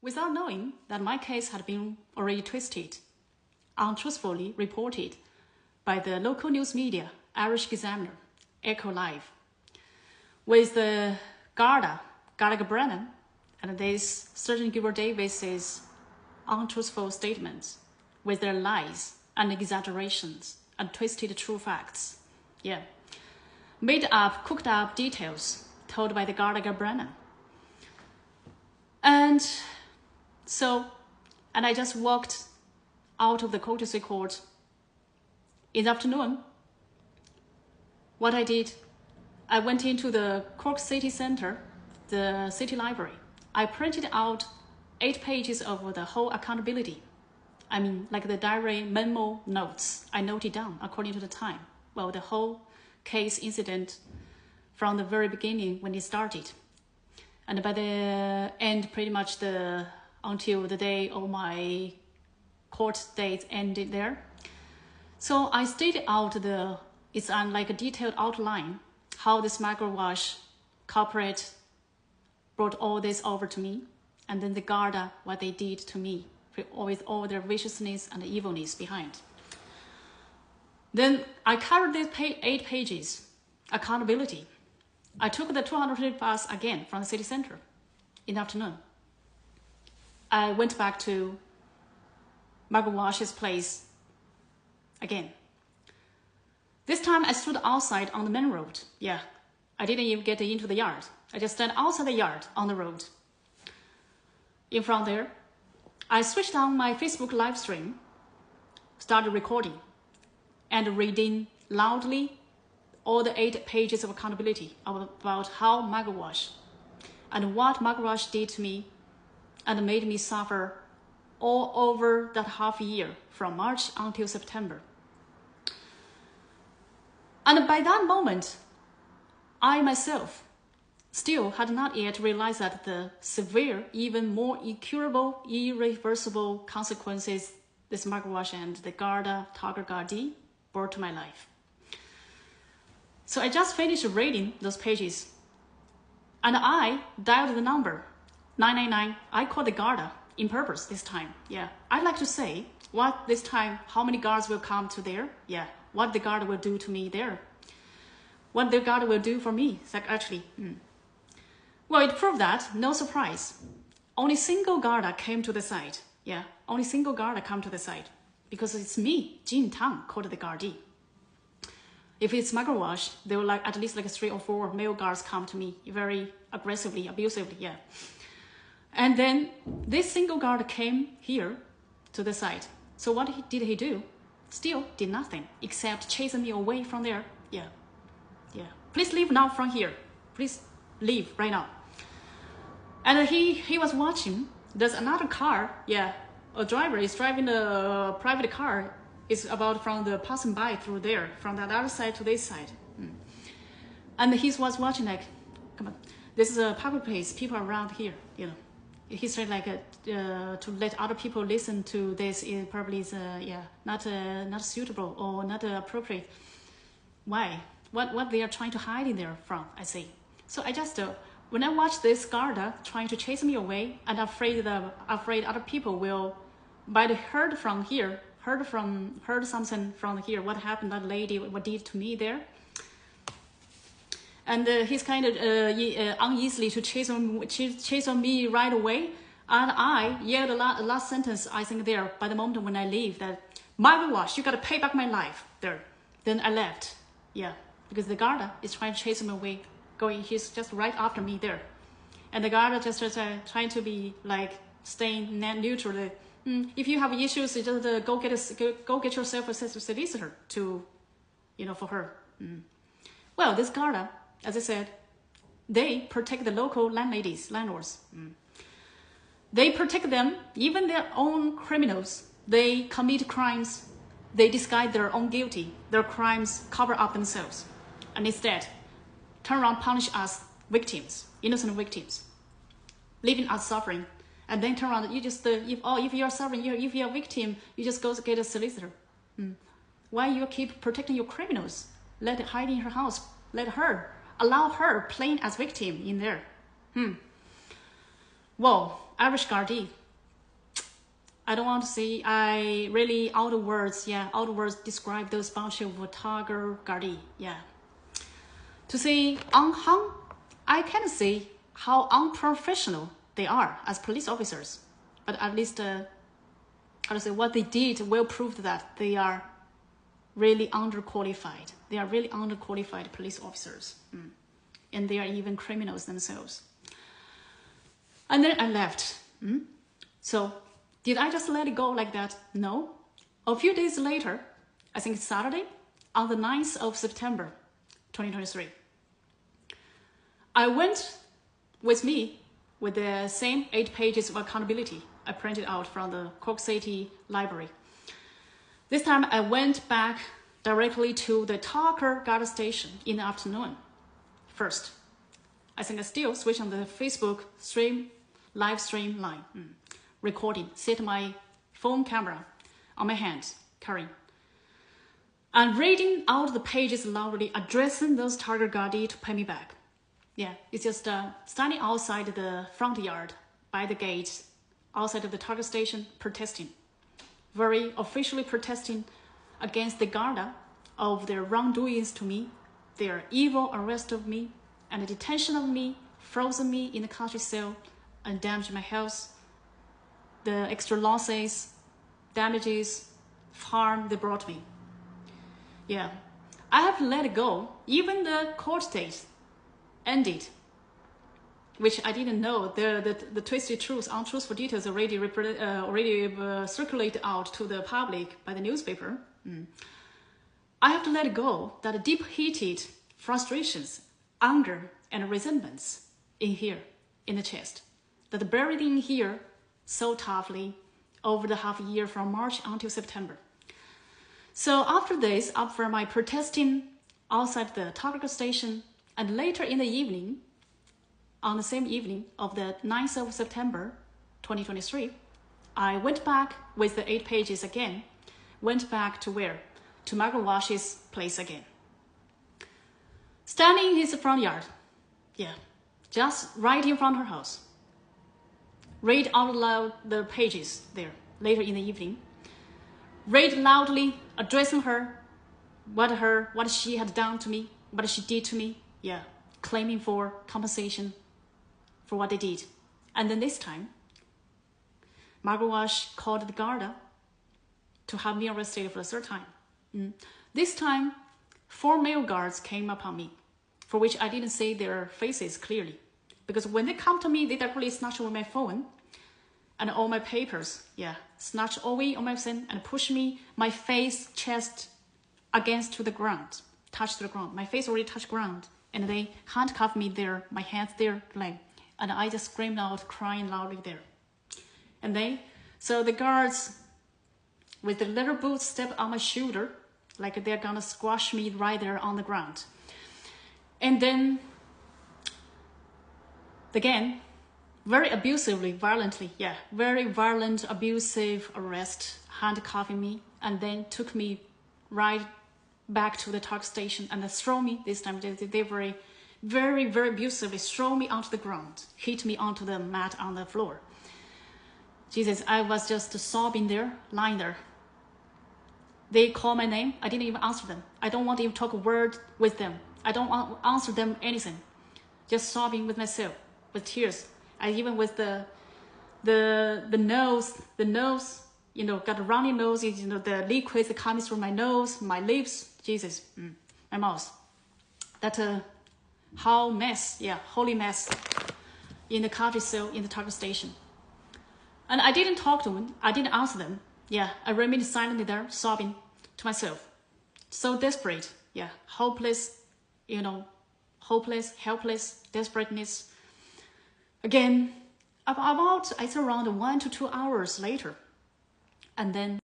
without knowing that my case had been already twisted, untruthfully reported by the local news media, Irish Examiner, Echo Live, with the Garda, Gallagher Brennan, and this Sergeant Gilbert Davis's untruthful statements with their lies and exaggerations and twisted true facts. Yeah. Made up, cooked up details told by the Gallagher Brennan. And I just walked out of the courtesy court in the afternoon. What I did, I went into the Cork City Centre, the city library. I printed out 8 pages of the whole accountability. I mean, like the diary memo notes. I noted down according to the time. Well, the whole case incident from the very beginning when it started. And by the end, pretty much until the day of my court date ended there. So I stated out it's like a detailed outline, how the Smuggle Wash corporate brought all this over to me, and then the Garda, what they did to me, with all their viciousness and evilness behind. Then I covered these 8 pages, accountability. I took the 200 bus again from the city center in the afternoon. I went back to Margaret Wash's place again. This time I stood outside on the main road. Yeah, I didn't even get into the yard. I just stood outside the yard on the road. In front there, I switched on my Facebook live stream, started recording, and reading loudly all the 8 pages of accountability about how Margaret Wash and what Margaret Wash did to me and made me suffer all over that half year from March until September. And by that moment, I myself still had not yet realized that the severe, even more incurable, irreversible consequences this Margaret Wash and the Garda, Tucker Gardaí brought to my life. So I just finished reading those pages, and I dialed the number 999. I called the Garda in purpose this time. Yeah, I'd like to say what this time, how many guards will come to there. Yeah, what the Garda will do to me there. What the Garda will do for me, actually. Well, it proved that, no surprise. Only single Garda came to the site. Yeah, only single Garda come to the site. Because it's me, Jean Tang, called the Gardaí. If it's Margaret Wash, there will at least 3 or 4 male guards come to me very aggressively, abusively, yeah. And then this single guard came here to the site. So what did he do? Still did nothing except chase me away from there. Yeah. Please leave now from here. Please leave right now. And he was watching. There's another car. Yeah, a driver is driving a private car. It's about from the passing by through there, from that other side to this side. And he was watching come on, this is a public place, people around here, He said to let other people listen to this is probably not suitable or not appropriate. Why? What they are trying to hide in there from, I see. So I just, when I watch this Garda trying to chase me away, and afraid other people will, might heard something from here, what happened, that lady, what did to me there. And he's kind of uneasily to chase on me right away. And I yelled the last sentence, I think there, by the moment when I leave, that, Margaret Wash, you got to pay back my life there. Then I left, yeah, because the Garda is trying to chase him away, he's just right after me there. And the Garda just trying to be staying neutral. If you have issues, just go get yourself a solicitor to, for her. Well, this Garda, as I said, they protect the local landlords. They protect them, even their own criminals. They commit crimes. They disguise their own guilty. Their crimes cover up themselves. And instead, turn around, punish us victims, innocent victims, leaving us suffering. And then turn around, you just, if you're suffering, if you're a victim, you just go get a solicitor. Why you keep protecting your criminals? Let her hide in her house. Allow her playing as victim in there. Well, Irish Gardaí. I don't want to say, I really out of words describe those bunch of Tiger Gardaí, yeah. To say I can say how unprofessional they are as police officers, but at least, how to say, what they did will prove that they are really underqualified. They are really underqualified police officers, and they are even criminals themselves. And then I left. So did I just let it go like that? No. A few days later, I think it's Saturday, on the 9th of September, 2023, I went with the same 8 pages of accountability I printed out from the Cork City Library. This time I went back directly to the Tucker Garda station in the afternoon. First, I think I still switched on the Facebook live stream line, recording, set my phone camera on my hand, carrying, and reading out the pages loudly, addressing those Tiger Gardaí to pay me back. Yeah, it's just standing outside the front yard by the gate, outside of the Tiger station, protesting, very officially protesting against the Garda of their wrongdoings to me, their evil arrest of me, and the detention of me, frozen me in the country cell, and damaged my health, the extra losses, damages, harm they brought me. Yeah, I have to let it go. Even the court date ended, which I didn't know. The twisted truths, untruthful details already circulated out to the public by the newspaper. I have to let it go. That deep-heated frustrations, anger, and resentments in here, in the chest, that buried in here so toughly over the half year from March until September. So after this, after my protesting outside the Tucker station, and later in the evening, on the same evening of the 9th of September, 2023, I went back with the 8 pages again, went back to where? To Margaret Walsh's place again. Standing in his front yard, yeah, just right in front of her house. Read out loud the pages there, later in the evening. Read loudly, addressing her, what she had done to me, what she did to me, yeah, claiming for compensation for what they did. And then this time, Margaret Walsh called the Garda to have me arrested for the 3rd time. This time, 4 male guards came upon me, for which I didn't see their faces clearly. Because when they come to me, they directly snatch away my phone and all my papers, yeah, snatch away all my phone and push me, my face, chest against to the ground, touch to the ground. My face already touched ground, and they handcuffed me there, my hands there, like, and I just screamed out, crying loudly there. And so the guards with the leather boots stepped on my shoulder, like they're gonna squash me right there on the ground. And then, again, very abusively, violently, yeah, very violent, abusive arrest, handcuffing me, and then took me right back to the Tucker station and then throw me, this time they very, very, very abusively throw me onto the ground, hit me onto the mat on the floor. Jesus, I was just sobbing there, lying there. They called my name. I didn't even answer them. I don't want to even talk a word with them. I don't want to answer them anything. Just sobbing with myself, with tears. I even with the nose, you know, got a runny nose, you know, the liquids that comes through my nose, my lips, Jesus, my mouth. That how mess, yeah, holy mess in the country cell in the Tucker station. And I didn't talk to them. I didn't answer them. Yeah, I remained silently there, sobbing to myself. So desperate, yeah, hopeless, you know, hopeless, helpless, desperateness. Again, about, it's around 1 to 2 hours later. And then